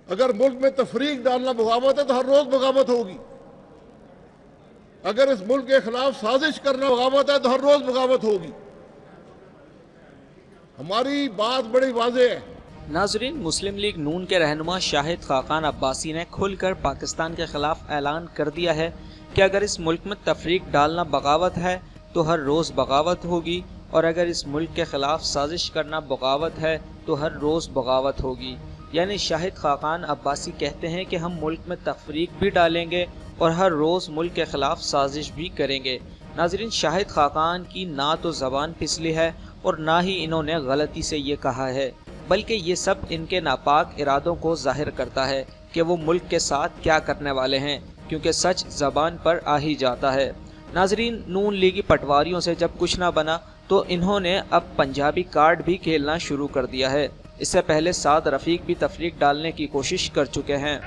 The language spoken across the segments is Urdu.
اگر ملک میں تفریق ڈالنا بغاوت ہے تو ہر روز بغاوت ہوگی. اگر اس ملک کے خلاف سازش کرنا بغاوت ہے تو ہر روز بغاوت ہوگی. ہماری بات بڑی واضح ہے. ناظرین، مسلم لیگ نون کے رہنما شاہد خاقان عباسی نے کھل کر پاکستان کے خلاف اعلان کر دیا ہے کہ اگر اس ملک میں تفریق ڈالنا بغاوت ہے تو ہر روز بغاوت ہوگی، اور اگر اس ملک کے خلاف سازش کرنا بغاوت ہے تو ہر روز بغاوت ہوگی. یعنی شاہد خاقان عباسی کہتے ہیں کہ ہم ملک میں تفریق بھی ڈالیں گے اور ہر روز ملک کے خلاف سازش بھی کریں گے. ناظرین، شاہد خاقان کی نہ تو زبان پھسلی ہے اور نہ ہی انہوں نے غلطی سے یہ کہا ہے، بلکہ یہ سب ان کے ناپاک ارادوں کو ظاہر کرتا ہے کہ وہ ملک کے ساتھ کیا کرنے والے ہیں، کیونکہ سچ زبان پر آ ہی جاتا ہے. ناظرین، نون لیگی پٹواریوں سے جب کچھ نہ بنا تو انہوں نے اب پنجابی کارڈ بھی کھیلنا شروع کر دیا ہے. اس سے پہلے سعد رفیق بھی تفریق ڈالنے کی کوشش کر چکے ہیں.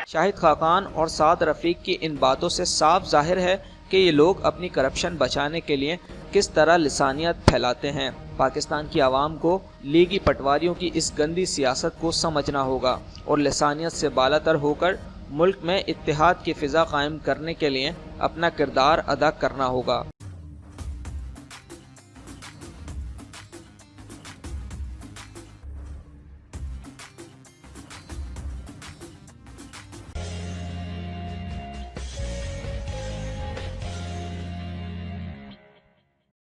شاہد خاقان اور سعد رفیق کی ان باتوں سے صاف ظاہر ہے کہ یہ لوگ اپنی کرپشن بچانے کے لیے کس طرح لسانیت پھیلاتے ہیں. پاکستان کی عوام کو لیگی پٹواریوں کی اس گندی سیاست کو سمجھنا ہوگا اور لسانیت سے بالاتر ہو کر ملک میں اتحاد کی فضا قائم کرنے کے لیے اپنا کردار ادا کرنا ہوگا.